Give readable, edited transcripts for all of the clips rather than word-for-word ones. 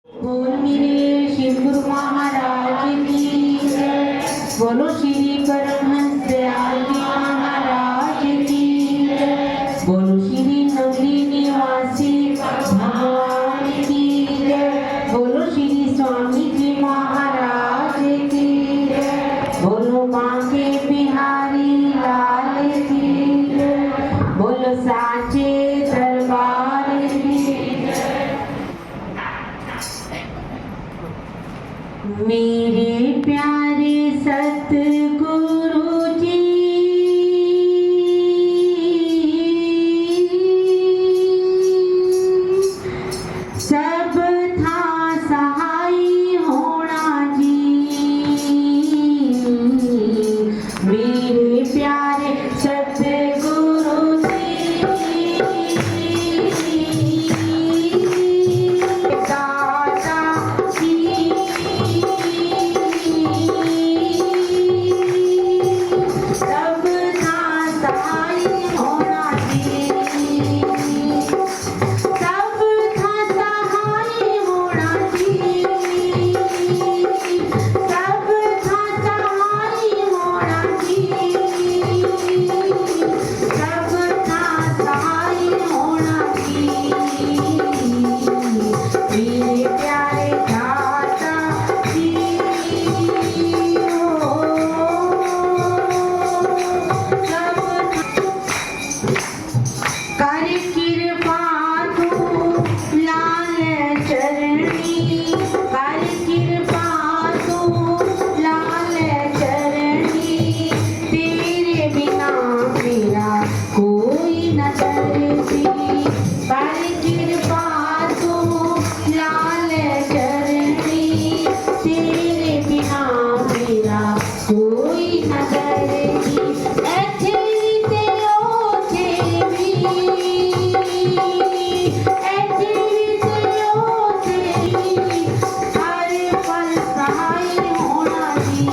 बोल मेरे शिव गुरु महाराज की जय। बोलो श्री परमहंस दयाल जी महाराज की जय। बोलो श्री नगरी निवासी भगवान की जय। बोलो श्री स्वामी जी महाराज की जय। बोलो बांके बिहारी लाल की जय। बोलो साचे दरबार की जय। मेरे प्यारे सतगुरु जी, सब था सहाय होना जी। मेरे प्यारे सतगुरु जी, दाता जी, सब था सहाय होना जी। सब था सहाय होना जी। सब था सहाय होना जी। सब था सहाय होना जी। मेरे प्यारे दाता जी हो, सब कर कृपा तू लाल चरणी। कर कृपा तू लाल चरणी। तेरे बिना मेरा कोई न तरसी। कर कृपा तू लाल चरणी। तेरे बिना मेरा कोई न तरसी। ऐसे ते ओथे भी, ऐसे ते ओथे भी, हर पल सहाय होना जी।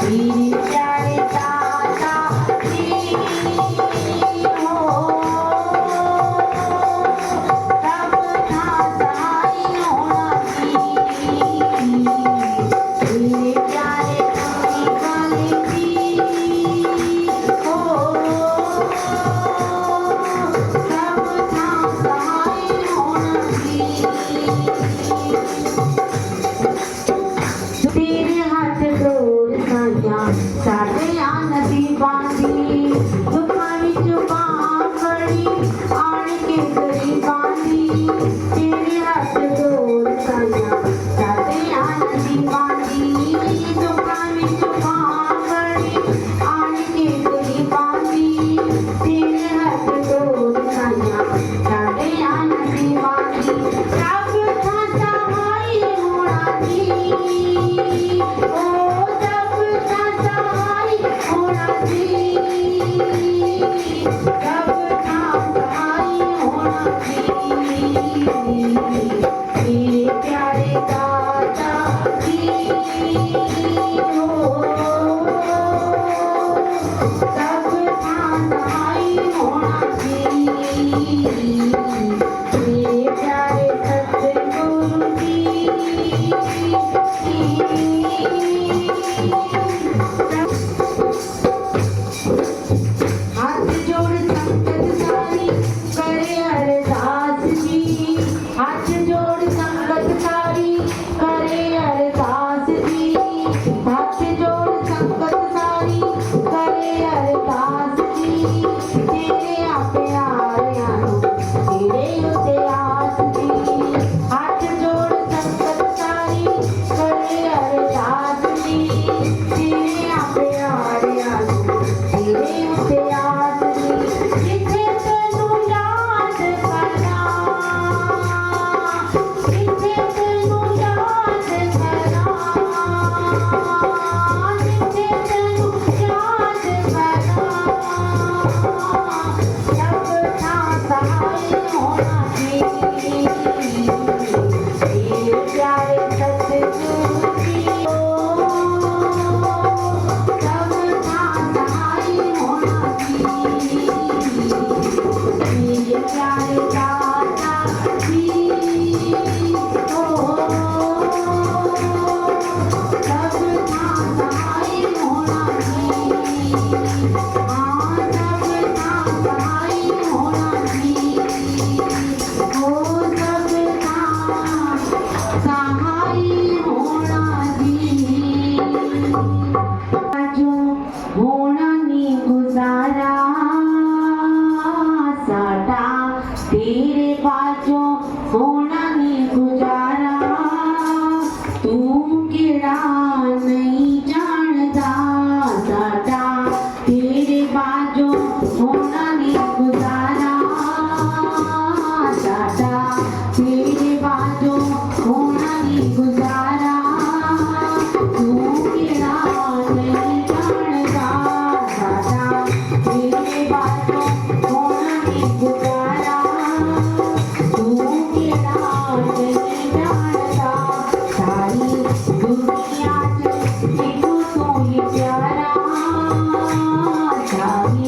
मेरे प्यारे दाता जी हो, सब था सहाय होना जी। मेरे प्यारे काली जी हो, सब था सहाय होना जी। तेरे हाथ जोड़ साया साढ़े आनती बांधी। दुखा विच बांकड़ी आण के गरीबां दी। तेरे हाथ जोड़ साया साढ़े आनती बांधी। दुखा विच बांकड़ी आण के गरीबां दी। तेरे हाथ जोड़ साया साढ़े आनती बांधी। सब था सहाय होना जी। ओ सब था सहाय होना जी। सब था सहाय होना जी। मेरे प्यारे दाता जी हो, सब था सहाय होना जी। मेरे प्यारे सतगुरु जी, हाथ जोड़ संगत सारी करे अरदास जी। हाथ जोड़ संगत सारी करे अरदास जी। हाथ जोड़ संगत सारी करे अरदास जी। तेरे प्यारिਆਂ ਨੂੰ तेरे उते आस जी। हाथ जोड़ संगत सारी करे अरदास जी। तेरे प्यारिਆਂ ਨੂੰ तेरे उते आस जी। जिथे तैनू याद करा, जिथे तैनू याद करा, जिथे तैनू याद करा, सब था सहाय होना जी। मेरे प्यारे सतगुरु जी हो, सब था सहाय होना जी। मेरे प्यारे दाता जी सहाय होना जी हो सबका सहाय होना जी जो होना नी गुजारा साडा तेरे बाजो होना नी गुजारा तू केड़ा नहीं जानदा साडा तेरे बाजो होना नी गुजारा साडा तेरे बाजो होना नी गुजारा तू केड़ा नहीं जानदा साडा तेरे बाजो होना नी गुजारा तू केड़ा नहीं जानदा सारी दुनिया च देखो तू ही प्यारा सारी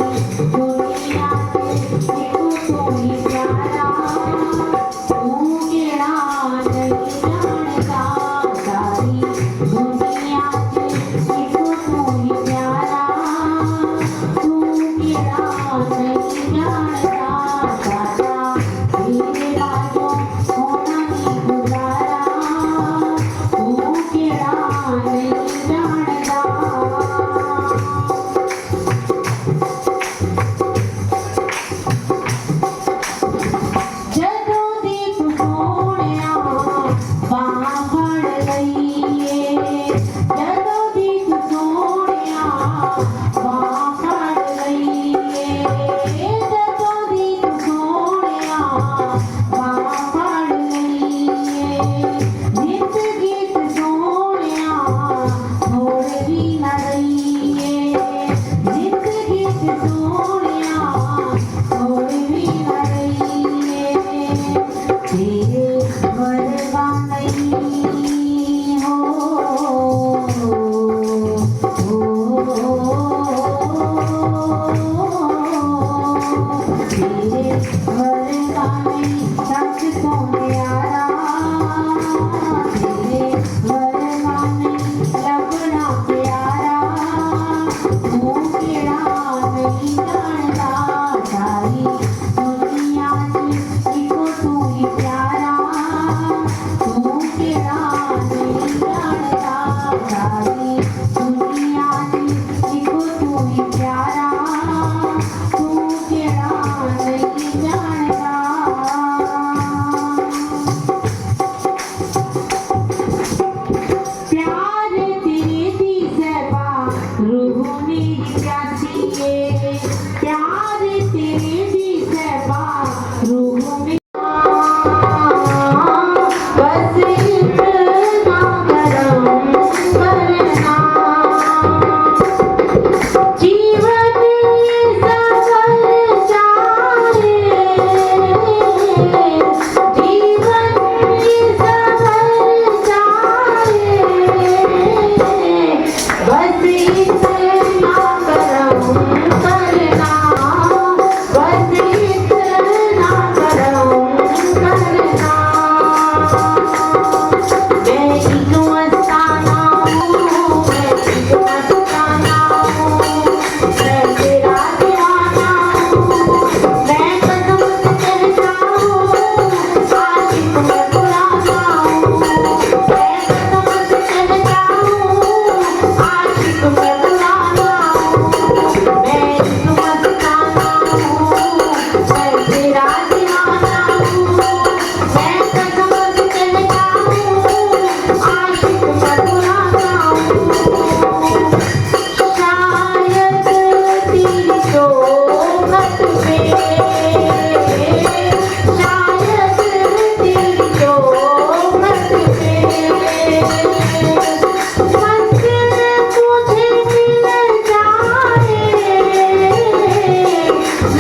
दुनिया च देखो तू ही प्यारा तू केड़ा नहीं जानदा सारी दुनिया च देखो तू ही प्यारा तू केड़ा नहीं जानदा साडा तेरे बाजो होना नी गुजारा तू केड़ा नहीं जानदा ਜਦੋਂ ਦੀ ਤੂੰ ਸੋਹਣਿਆ ਬਾਹਾਂ ਫੜ ਲਈਏ ਜਦੋਂ ਦੀ ਤੂੰ ਸੋਹਣਿਆ ਬਾਹਾਂ ਫੜ ਲਈਏ ਜਦੋਂ ਦੀ ਤੂੰ ਸੋਹਣਿਆ ਬਾਹਾਂ ਫੜ ਲਈਏ ਨਿਤ ਗੀਤ ਸੋਹਣਿਆ ਥੋੜ ਵੀ ਨਾ ਲਈਏ ਨਿਤ ਗੀਤ ਸੋਹਣਿਆ ਥੋੜ ਵੀ ਨਾ ਲਈਏ तेरे वर्गा नहीं हो तेरे वर्गा नहीं सच तो प्यारा तेरे वर्गा नहीं लगना प्यारा तू केड़ा नहीं जानदा सारी दुनिया च देखो तू ही प्यारा तू केड़ा नहीं जानदा सारी दुनिया च देखो तू ही प्यारा तू केड़ा नहीं जानदा प्यार तेरे दी सेवा रूह मेरी प्यासी है प्यार तेरे दी सेवा रूह में बस इतना करम करना जीवन सफल चाहे जीवन सफल चाहे बस इतना करम करना बस इतना करम करना मैं एक मस्ताना हूँ मैं एक मस्ताना हूँ मैं तेरा दीवाना हूँ मैं कदम से चलता हूँ आशिक मैं पुराना हूँ मैं कदम से चलता हूँ आशिक मैं पुराना हूँ मैं एक मस्ताना हूँ मैं तेरा दीवाना हूँ मैं कदम से चलता हूँ आशिक मैं पुराना हूँ शायद तेरी सोहबत में शायद तेरी सोहबत में मंजिल मुझे मिल जाए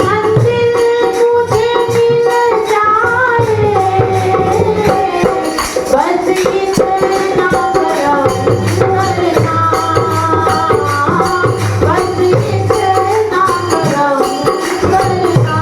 मंजिल मुझे मिल जाए बस इतना करम करना बस इतना करम करना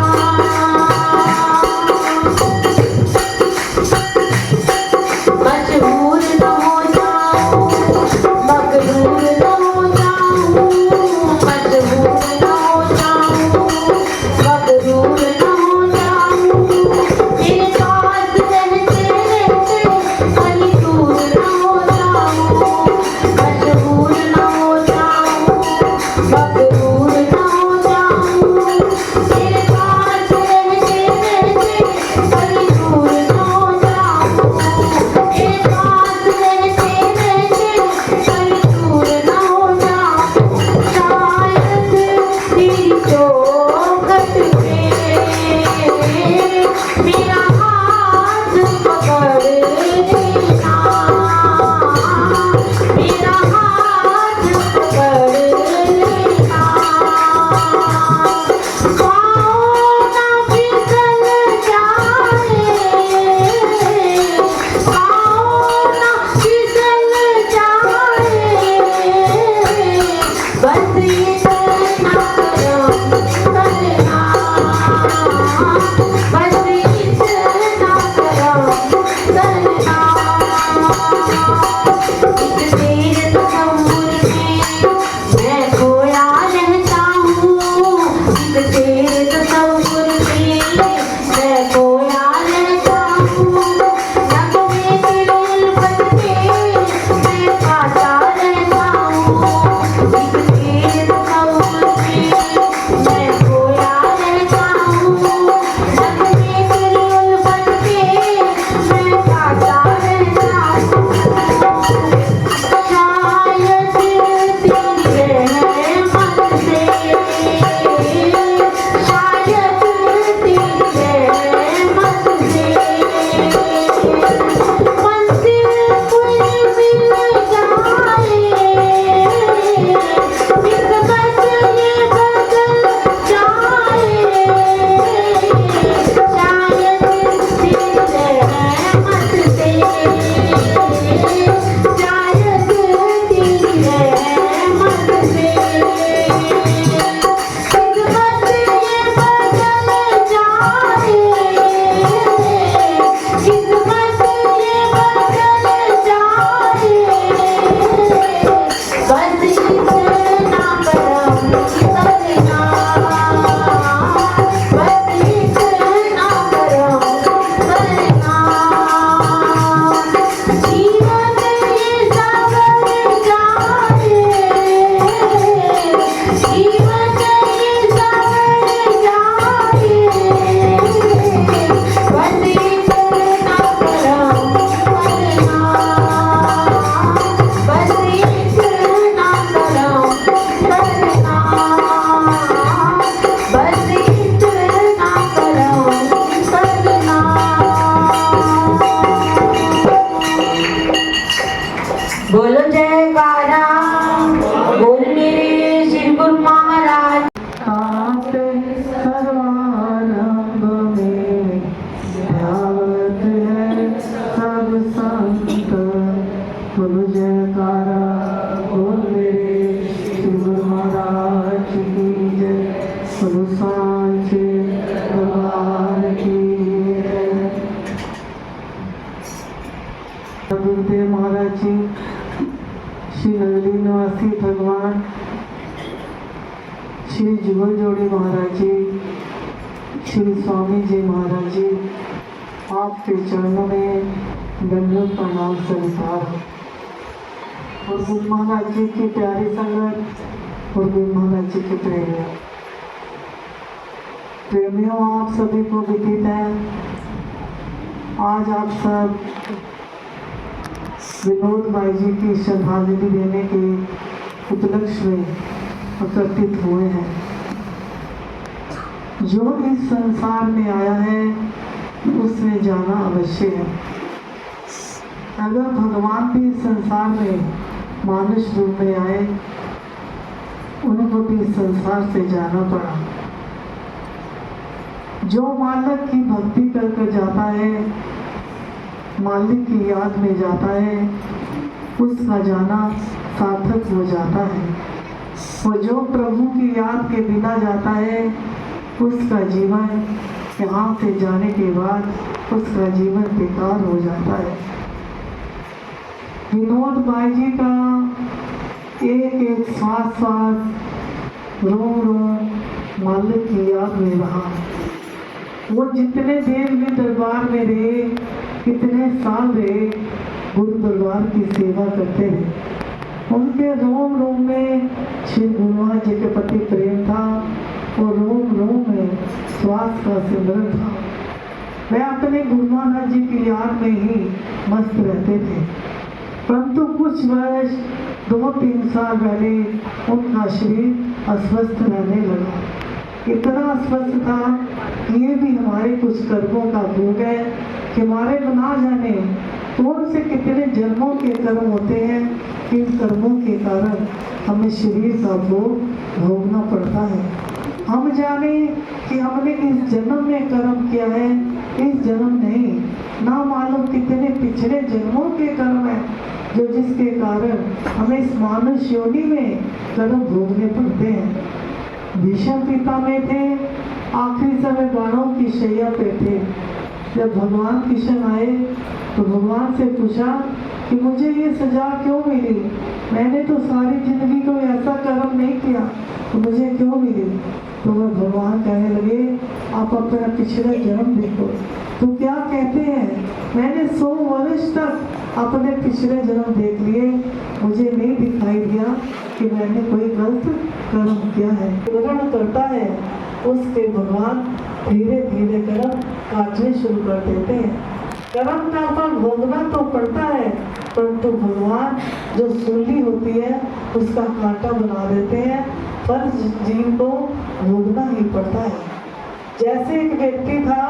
जी, श्री नगरी निवासी भगवान श्री जुगल जोड़ी महाराज जी, श्री स्वामी जी महाराज जी, आपके चरणों में दंडवत प्रणाम स्वीकार हो। और गुरु महाराज जी की प्यारी संगत और गुरु महाराज जी के प्रेमियों, आप सभी को विदित है, आज आप सब विनोद भाई जी की श्रद्धांजलि देने के उपलक्ष्य में एकत्रित हुए हैं। जो इस संसार में आया है उसने जाना अवश्य है। अगर भगवान भी इस संसार में मानुष रूप में आए, उनको भी इस संसार से जाना पड़ा। जो मालिक की भक्ति करके जाता है, मालिक की याद में जाता है, उसका जाना सार्थक हो जाता है। और जो प्रभु की याद के बिना जाता है, उसका जीवन यहाँ से जाने के बाद उसका जीवन बेकार हो जाता है। विनोद भाई जी का एक एक श्वास श्वास रोम रोम मालिक की याद में रहा। वो जितने देर में दरबार में रहे, कितने साल रहे, गुरु दरबार की सेवा करते रहे। उनके रोम रोम में श्री गुरु महाराज जी के प्रति प्रेम था और रोम रोम में श्वास का सिमरन था। वे अपने गुरु महाराज जी की याद में ही मस्त रहते थे। परंतु कुछ वर्ष 2-3 साल पहले उनका शरीर अस्वस्थ रहने लगा। इतना अस्वस्थ था कि ये भी हमारे कुछ कर्मों का भोग है कि हमारे ना जाने कौन से कितने जन्मों के कर्म होते हैं, इन कर्मों के कारण हमें शरीर का भोग भोगना पड़ता है। हम जाने कि हमने इस जन्म में कर्म किया है, इस जन्म नहीं, ना मालूम कितने पिछले जन्मों के कर्म है जो जिसके कारण हमें इस मानुष योनि में कर्म भोगने पड़ते हैं। भीष्म पिता में थे, आखिरी समय बाणों की शैया पे थे। जब भगवान कृष्ण आए तो भगवान से पूछा कि मुझे ये सजा क्यों मिली? मैंने तो सारी जिंदगी कोई ऐसा कर्म नहीं किया, तो मुझे क्यों मिली? तो वह भगवान कहने लगे, आप अपना पिछला जन्म देखो। तो क्या कहते हैं, मैंने 100 वर्ष तक अपने पिछले जन्म देख लिए, मुझे नहीं दिखाई दिया कि मैंने कोई गलत कर्म किया है। ग्रहण करता है उसके भगवान धीरे धीरे कर्म काटने शुरू कर देते हैं। कर्म का फल भोगना तो पड़ता है, परंतु भगवान जो सूली होती है उसका कांटा बना देते हैं। फल जीव को भोगना ही पड़ता है। जैसे एक व्यक्ति था,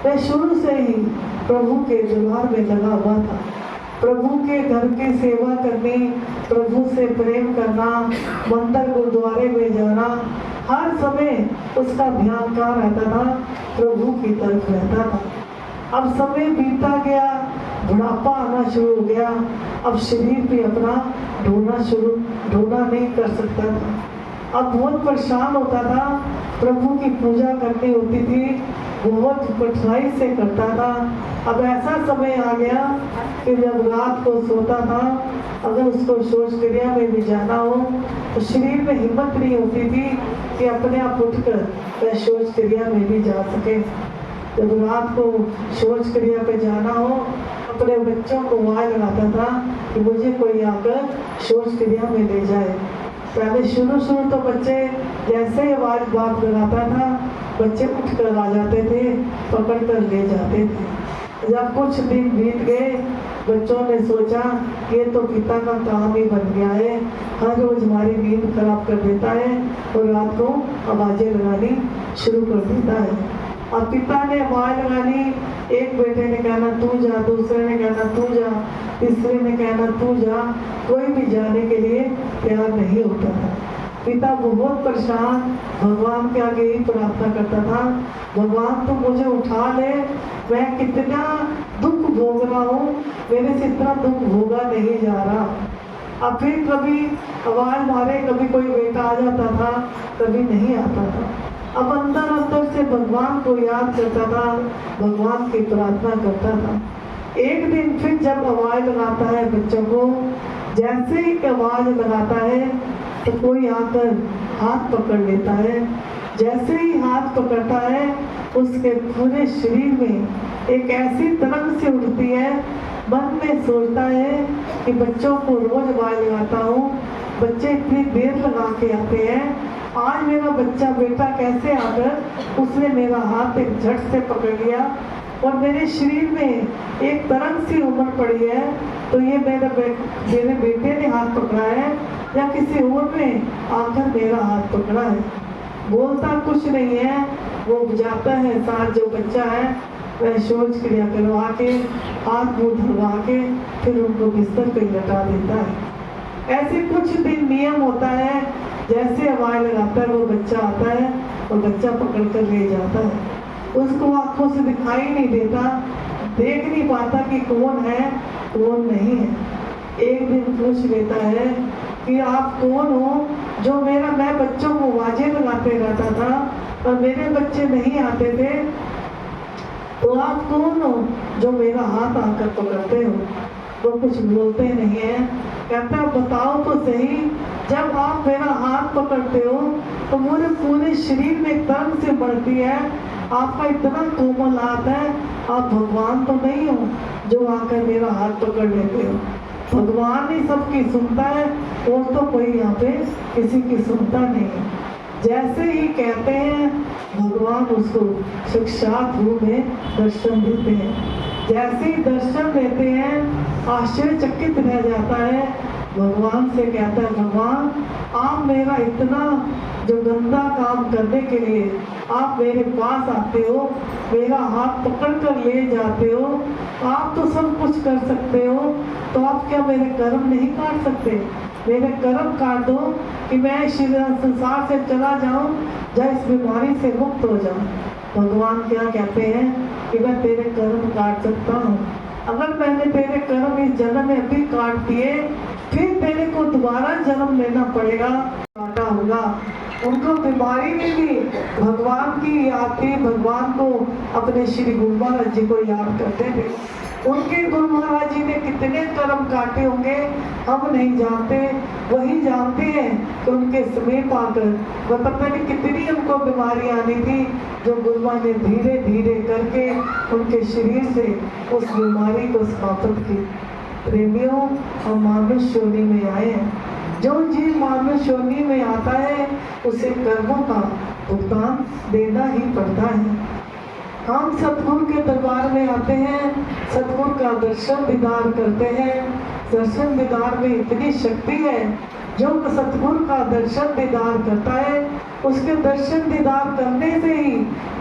वह शुरू से ही प्रभु के दरबार में लगा हुआ था। प्रभु के घर की सेवा करनी, प्रभु से प्रेम करना, मंदिर गुरुद्वारे में जाना, हर समय उसका ध्यान कहाँ रहता था? प्रभु की तरफ रहता था। अब समय बीतता गया, बुढ़ापा आना शुरू हो गया। अब शरीर भी अपना ढोना नहीं कर सकता था। अब बहुत परेशान होता था। प्रभु की पूजा करनी होती थी, बहुत कठिनाई से करता था। अब ऐसा समय आ गया कि जब रात को सोता था, अगर उसको शौच क्रिया में भी जाना हो तो शरीर में हिम्मत नहीं होती थी कि अपने आप उठकर वह शौच क्रिया में भी जा सके। जब रात को शौच क्रिया पे जाना हो, अपने बच्चों को आवाज लगाता था कि मुझे कोई आकर शौच क्रिया में ले जाए। पहले शुरू तो बच्चे जैसे ही आवाज बात लगाता था, बच्चे उठ कर आ जाते थे, पकड़ कर ले जाते थे। जब कुछ दिन बीत गए, बच्चों ने सोचा ये तो पिता का काम ही बन गया है, हर रोज हमारी नींद खराब कर देता है और रात को आवाजें लगानी शुरू कर देता है। अब पिता ने आवाज लगानी, एक बेटे ने कहना तू जा, दूसरे ने कहना तू जा, तीसरे ने कहना तू जा, कोई भी जाने के लिए तैयार नहीं होता था। पिता बहुत परेशान भगवान के आगे ही प्रार्थना करता था, भगवान तू मुझे उठा ले, मैं कितना दुख भोग रहा हूँ, मेरे से इतना दुख भोगा नहीं जा रहा। अब फिर कभी आवाज मारे, कभी कोई बेटा आ जाता था, कभी नहीं आता था। अब अंदर अंदर से भगवान को याद करता था, भगवान की प्रार्थना करता था। एक दिन फिर जब आवाज लगाता है बच्चों को, जैसे ही आवाज लगाता है तो कोई आकर हाथ पकड़ लेता है। जैसे ही हाथ पकड़ता है उसके पूरे शरीर में एक ऐसी तरंग से उठती है। मन में सोचता है कि बच्चों को रोज आवाज लगाता हूँ, बच्चे इतनी देर लगा के आते हैं, आज मेरा बच्चा बेटा कैसे आकर उसने मेरा हाथ एक झट से पकड़ लिया और मेरे शरीर में एक तरंग सी उमड़ पड़ी है। तो ये मेरे बेटे ने हाथ पकड़ा है या किसी और ने आकर मेरा हाथ पकड़ा है। बोलता कुछ नहीं है, वो बुझाता है साथ जो बच्चा है वह शौच क्रिया करवा के हाथ मुँह धुलवा के फिर उनको बिस्तर पे लटा देता है। ऐसे कुछ दिन नियम होता है, जैसे आवाज लगाता है वो बच्चा आता है और बच्चा पकड़ कर ले जाता है। उसको आंखों से दिखाई नहीं देता, देख नहीं पाता कि कौन है कौन नहीं है। एक दिन पूछ लेता है कि आप कौन हो जो मैं बच्चों को आवाजें लगाते रहता था और मेरे बच्चे नहीं आते थे, तो आप कौन हो जो मेरा हाथ आकर पकड़ते हो? वो कुछ बोलते नहीं है। कहता बताओ तो सही, जब आप मेरा हाथ पकड़ते हो तो मुझे पूरे शरीर में तरंग से बढ़ती है, आपका इतना कोमल हाथ है, आप भगवान तो नहीं हो जो आकर मेरा हाथ पकड़ लेते हो। भगवान ही सबकी सुनता है और तो कोई यहाँ पे किसी की सुनता नहीं है। जैसे ही कहते हैं भगवान उसको साक्षात रूप में दर्शन देते हैं। जैसे ही दर्शन देते हैं आश्चर्यचकित रह जाता है, भगवान से कहता है भगवान आप मेरा इतना जो गंदा काम करने के लिए आप मेरे पास आते हो, मेरा हाथ पकड़ कर ले जाते हो, आप तो सब कुछ कर सकते हो, तो आप क्या मेरे कर्म नहीं काट सकते? मेरे कर्म काट दो कि मैं संसार से चला जाऊं या इस बीमारी से मुक्त हो जाऊं। भगवान क्या कहते हैं कि मैं तेरे कर्म काट सकता हूँ। अगर मैंने तेरे कर्म इस जन्म में अभी काट दिए फिर तेरे को दोबारा जन्म लेना पड़ेगा, काटा होगा। उनको बीमारी में भी भगवान की याद थी, भगवान को अपने श्री गुरु महाराज जी को याद करते थे। उनके गुरु महाराज जी ने कितने कर्म काटे होंगे हम नहीं जानते, वही जानते हैं कि उनके समीप आकर वह पता नहीं कितनी उनको बीमारी आनी थी, जो गुरु महाराज ने धीरे धीरे करके उनके शरीर से उस बीमारी को समाप्त की। प्रेमियों हम मानुष योनि में आए हैं, जो जीव मानुष योनि में आता है उसे कर्मों का भुगतान देना ही पड़ता है। हम सतगुरु के दरबार में आते हैं, सतगुरु का दर्शन दीदार करते हैं। दर्शन दीदार में इतनी शक्ति है, जो सतगुरु का दर्शन दीदार करता है उसके दर्शन दीदार करने से ही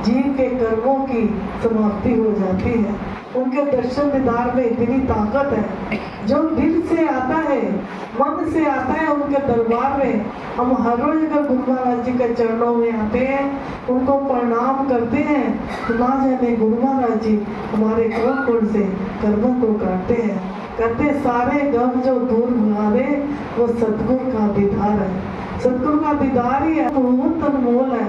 जीव के कर्मों की समाप्ति हो जाती है। उनके दर्शन दीदार में इतनी ताकत है, जो दिल से आता है मन से आता है उनके दरबार में। हम हर रोज अगर गुरु महाराज जी के चरणों में आते हैं, उनको प्रणाम करते हैं, तो ना जाने गुरु महाराज जी हमारे कौन कौन से कर्मों को काटते हैं। कहते सारे गम जो दूर भगा दे वो सतगुरु का दीदार है। सतगुरु का दीदार ही है, बहुत अनमोल है।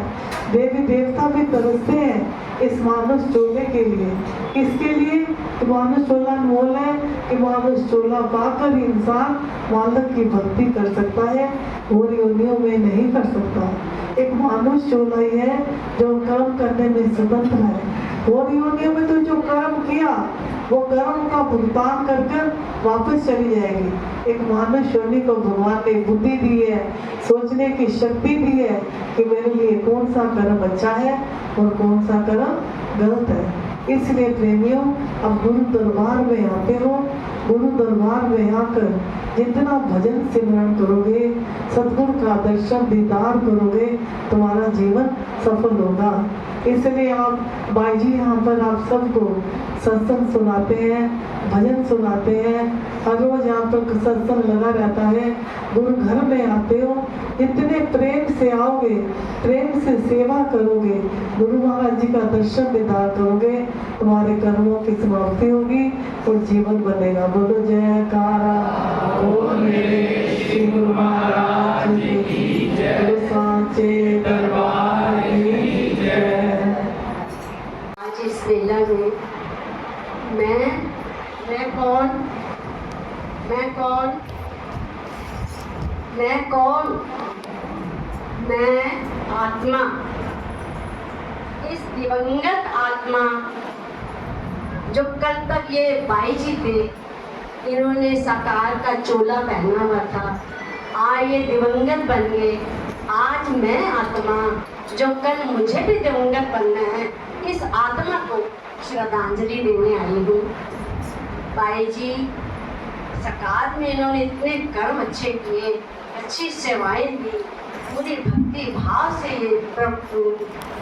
देवी देवता भी तरसते हैं इस मानस चोले के लिए। इसके लिए कि मानस चोला अनमोल है कि मानस चोला पाकर इंसान मालक की भक्ति कर सकता है, और योनियों में नहीं कर सकता। एक मानुष चोला ही है जो कर्म करने में स्वतंत्र है। और योनियों में तो जो कर्म किया वो कर्म का भुगतान कर कर वापस चली जाएगी। एक मानुष योनि को भगवान ने बुद्धि दी है, सोचने की शक्ति दी है कि मेरे लिए कौन सा कर्म अच्छा है और कौन सा कर्म गलत है। इसलिए प्रेमियों अब गुरु दरबार में आते हो, गुरु दरबार में आकर जितना भजन सिमरन करोगे, सतगुरु का दर्शन दीदार करोगे, तुम्हारा जीवन सफल होगा। इसलिए आप भाई जी यहाँ पर आप सबको सत्संग सुनाते हैं, भजन सुनाते हैं, हर रोज यहाँ पर सत्संग लगा रहता है। गुरु घर में आते हो, इतने प्रेम से आओगे, प्रेम से सेवा करोगे, गुरु महाराज जी का दर्शन दीदार करोगे, तुम्हारे कर्मों की समाप्ति होगी और जीवन बनेगा। बोलो जयकारा बोल मेरे श्री गुरु महाराज की जय, बोलो सांचे दरबार की जय। आज इस मेला में मैं मैं कौन? मैं कौन? मैं कौन? मैं आत्मा। इस दिवंगत आत्मा जो कल तक ये बाई जी थे, इन्होंने साकार का चोला पहना हुआ था, आज ये दिवंगत बन गए। आज मैं आत्मा जो कल मुझे भी दिवंगत बनना है, इस आत्मा को श्रद्धांजलि देने आई हूँ। बाई जी साकार में इन्होंने इतने कर्म अच्छे किए, अच्छी सेवाएं दी, पूरी भक्ति भाव से ये प्रभु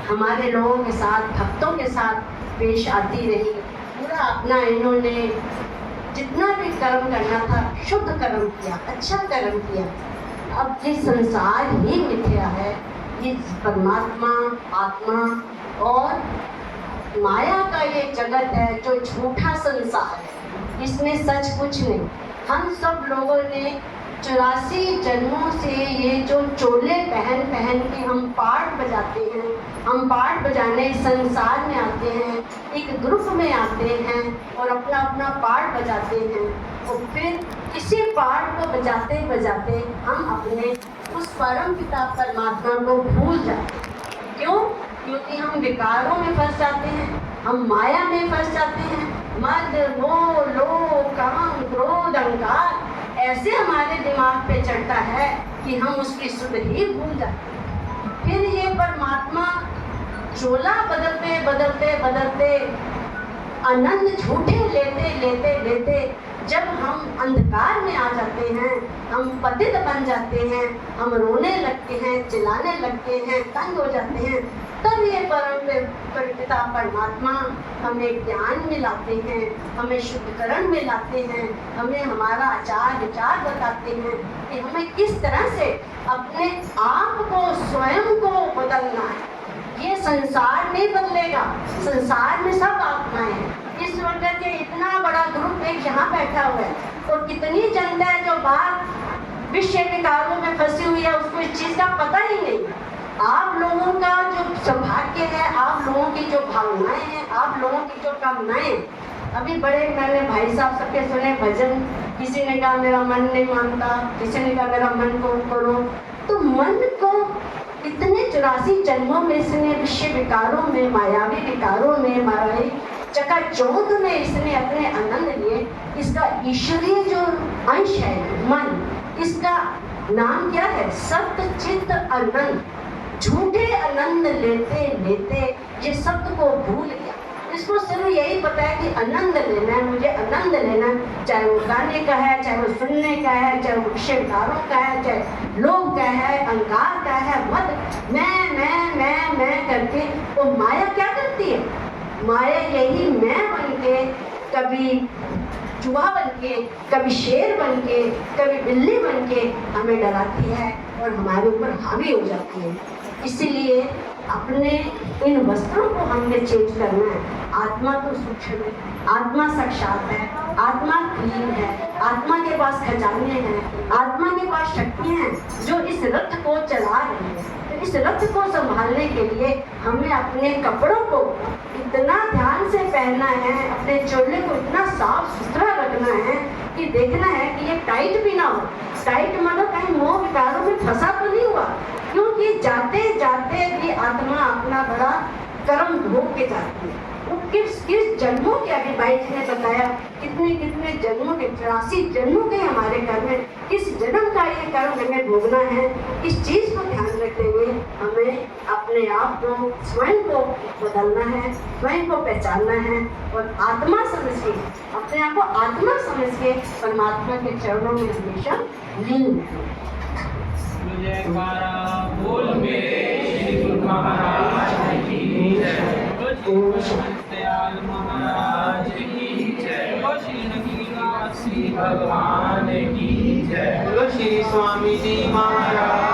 हमारे लोगों के साथ, भक्तों के साथ पेश आती रही। पूरा अपना इन्होंने जितना भी कर्म करना था शुद्ध कर्म किया, अच्छा कर्म किया। अब ये संसार ही मिथ्या है, ये परमात्मा आत्मा और माया का ये जगत है जो झूठा संसार है, इसमें सच कुछ नहीं। हम सब लोगों ने 84 जन्मों से ये जो चोले पहन पहन के हम पाठ बजाते हैं, हम पाठ बजाने संसार में आते हैं, एक ग्रुप में आते हैं और अपना अपना पाठ बजाते हैं, और फिर इसी पाठ को बजाते बजाते हम अपने उस परम पिता परमात्मा को भूल जाते हैं। क्यों? क्योंकि हम विकारों में फंस जाते हैं, हम माया में फंस जाते हैं। मद मोह लोभ काम क्रोध अहंकार ऐसे हमारे दिमाग पे चढ़ता है कि हम उसकी सुध ही भूल जाते हैं। फिर ये परमात्मा चोला बदलते बदलते बदलते आनंद झूठे लेते लेते लेते जब हम अंधकार में आ जाते हैं, हम पतित बन जाते हैं, हम रोने लगते हैं, चिल्लाने लगते हैं, तंग हो जाते हैं, तब ये परम पिता परमात्मा हमें ज्ञान में लाते हैं, हमें शुद्धकरण में लाते हैं, हमें हमारा आचार विचार बताते हैं कि हमें किस तरह से अपने आप को स्वयं को बदलना है। ये संसार नहीं बदलेगा, संसार में सब आत्माएं हैं। इस वक्त ये इतना बड़ा ग्रुप एक यहाँ बैठा हुआ है और कितनी जनता है जो बाहर विषय विकारों में फंसी हुई है, उसको इस चीज़ का पता ही नहीं। आप लोगों का जो सौभाग्य है, आप लोगों की जो भावनाएं हैं, आप लोगों की जो कामनाएं, अभी बड़े मैंने भाई साहब सबके सुने भजन, किसी ने कहा मेरा मन नहीं मानता, किसी ने कहा मेरा मन को करो। तो मन को इतने 84 जन्मों में इसने विषय विकारों में, मायावी विकारों में, मायावी चकाचौंध में इसने अपने आनंद लिए। इसका ईश्वरीय जो अंश है मन, इसका नाम क्या है? सत्य चित्त आनंद। झूठे आनंद लेते लेते ये सत्य को भूल गया। इसको सिर्फ यही पता है कि आनंद लेना है, मुझे आनंद लेना है, चाहे वो गाने का है, चाहे वो सुनने का है, चाहे वो विषय विकारों का है, चाहे लोभ का है, अहंकार का है, मत मैं करके। तो माया क्या करती है? माया यही मैं बन के, कभी चूहा बन के, कभी शेर बन के, कभी बिल्ली बन के हमें डराती है और हमारे ऊपर हावी हो जाती है। इसीलिए अपने इन वस्त्रों को हमने चेंज करना है। आत्मा तो सूक्ष्म है, आत्मा साक्षात है, आत्मा क्लीन है, आत्मा के पास खजाने हैं, आत्मा के पास शक्तियाँ हैं जो इस रथ को चला रही है। तो इस रथ को संभालने के लिए हमें अपने कपड़ों को इतना ध्यान से पहनना है, अपने चोले को इतना साफ सुथरा रखना है कि देखना है कि ये टाइट भी ना हो। टाइट मतलब कहीं मोह विकारों में फंसा तो नहीं हुआ, क्योंकि जाते जाते भी आत्मा अपना बड़ा कर्म भोग के जाती है। वो किस जन्मों के, अभी भाई जी ने बताया कितने कितने जन्मों के, 84 जन्मों के हमारे कर्म है। किस जन्म का ये कर्म हमें भोगना है, इस चीज़ को ध्यान रखते हुए हमें अपने आप को, स्वयं को बदलना है, स्वयं को पहचानना है और आत्मा समझ के, अपने आप को आत्मा समझ के परमात्मा के चरणों में हमेशा लीन है। बोल मेरे श्री गुरु महाराज की जय, दयाल महाराज की जय, श्री नगीना श्री भगवान की जय, श्री स्वामी जी महाराज